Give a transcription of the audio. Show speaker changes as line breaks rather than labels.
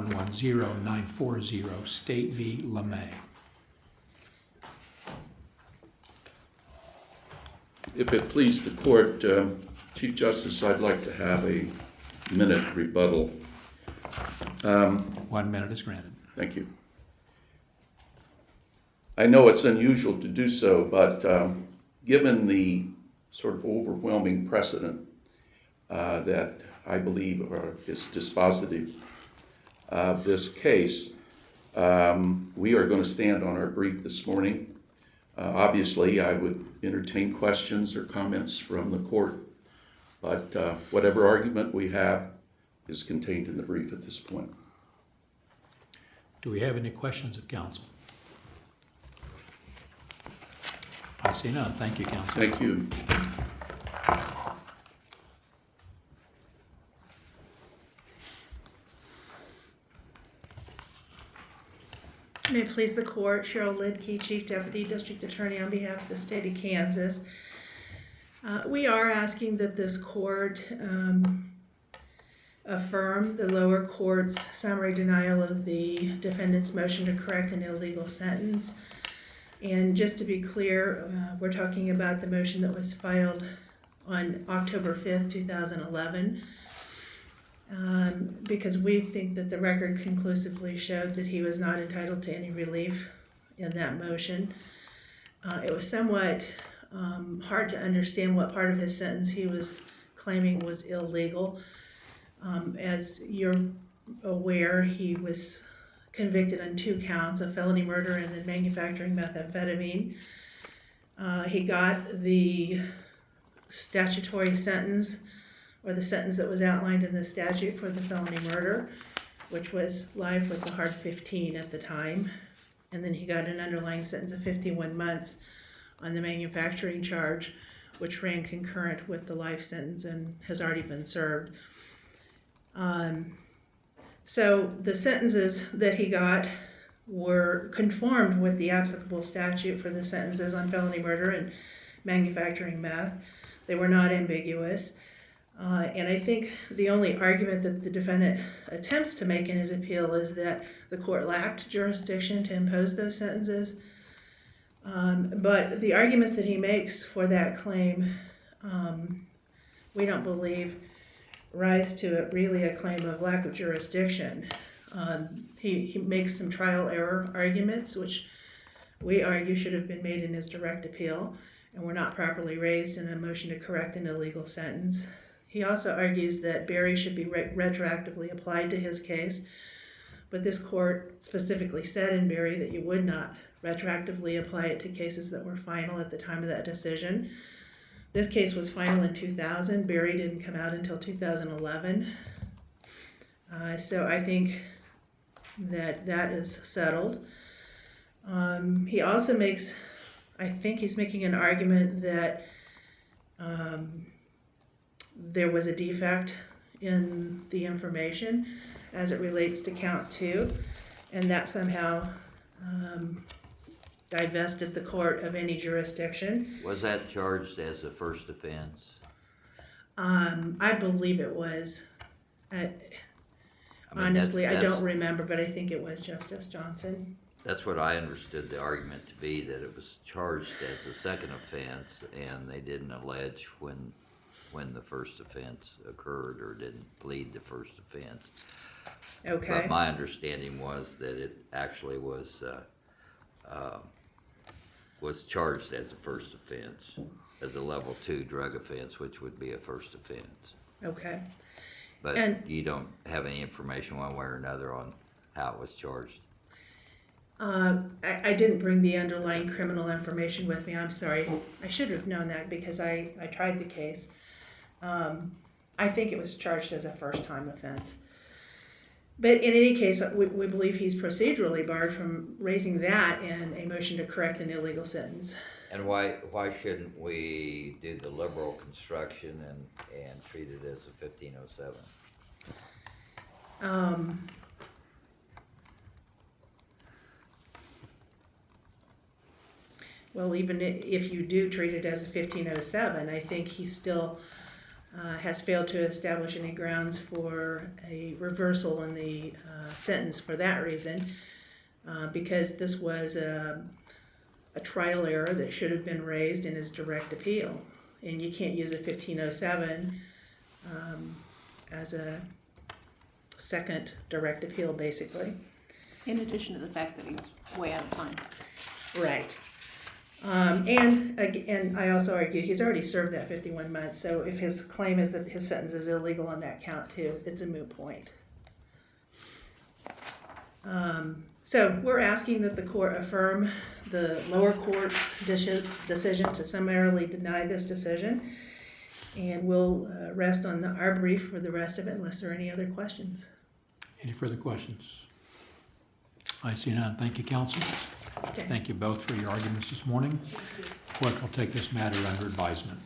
110-940 State v. LeMay.
If it please the court, Chief Justice, I'd like to have a minute rebuttal.
1 minute is granted.
Thank you. I know it's unusual to do so, but given the sort of overwhelming precedent that I believe is dispositive of this case, we are going to stand on our brief this morning. Obviously, I would entertain questions or comments from the court, but whatever argument we have is contained in the brief at this point.
Do we have any questions of counsel? I see none. Thank you, counsel.
Thank you.
May it please the court, Cheryl Lidke, Chief Deputy District Attorney on behalf of the state of Kansas. We are asking that this court affirm the lower court's summary denial of the defendant's motion to correct an illegal sentence. And just to be clear, we're talking about the motion that was filed on October 5th, 2011. Because we think that the record conclusively showed that he was not entitled to any relief in that motion. It was somewhat hard to understand what part of his sentence he was claiming was illegal. As you're aware, he was convicted on 2 counts of felony murder and then manufacturing methamphetamine. He got the statutory sentence, or the sentence that was outlined in the statute for the felony murder, which was life with the hard 15 at the time. And then he got an underlying sentence of 51 months on the manufacturing charge, which ran concurrent with the life sentence and has already been served. So the sentences that he got were conformed with the applicable statute for the sentences on felony murder and manufacturing meth. They were not ambiguous. And I think the only argument that the defendant attempts to make in his appeal is that the court lacked jurisdiction to impose those sentences. But the arguments that he makes for that claim, we don't believe rise to really a claim of lack of jurisdiction. He makes some trial error arguments, which we argue should have been made in his direct appeal and were not properly raised in a motion to correct an illegal sentence. He also argues that Berry should be retroactively applied to his case, but this court specifically said in Berry that you would not retroactively apply it to cases that were final at the time of that decision. This case was final in 2000. Berry didn't come out until 2011. So I think that that is settled. He also makes, I think he's making an argument that there was a defect in the information as it relates to count 2, and that somehow divested the court of any jurisdiction.
Was that charged as a first offense?
I believe it was. Honestly, I don't remember, but I think it was, Justice Johnson.
That's what I understood the argument to be, that it was charged as a second offense and they didn't allege when the first offense occurred or didn't plead the first offense.
Okay.
But my understanding was that it actually was charged as a first offense, as a level 2 drug offense, which would be a first offense.
Okay.
But you don't have any information one way or another on how it was charged?
I didn't bring the underlying criminal information with me. I'm sorry. I should have known that because I tried the case. I think it was charged as a first-time offense. But in any case, we believe he's procedurally barred from raising that in a motion to correct an illegal sentence.
And why shouldn't we do the liberal construction and treat it as a 1507?
Well, even if you do treat it as a 1507, I think he still has failed to establish any grounds for a reversal in the sentence for that reason, because this was a trial error that should have been raised in his direct appeal. And you can't use a 1507 as a second direct appeal, basically.
In addition to the fact that he's way out of time.
Right. And I also argue he's already served that 51 months, so if his claim is that his sentence is illegal on that count too, it's a moot point. So we're asking that the court affirm the lower court's decision to summarily deny this decision, and we'll rest on our brief for the rest of it unless there are any other questions.
Any further questions? I see none. Thank you, counsel.
Okay.
Thank you both for your arguments this morning. Court will take this matter under advisement.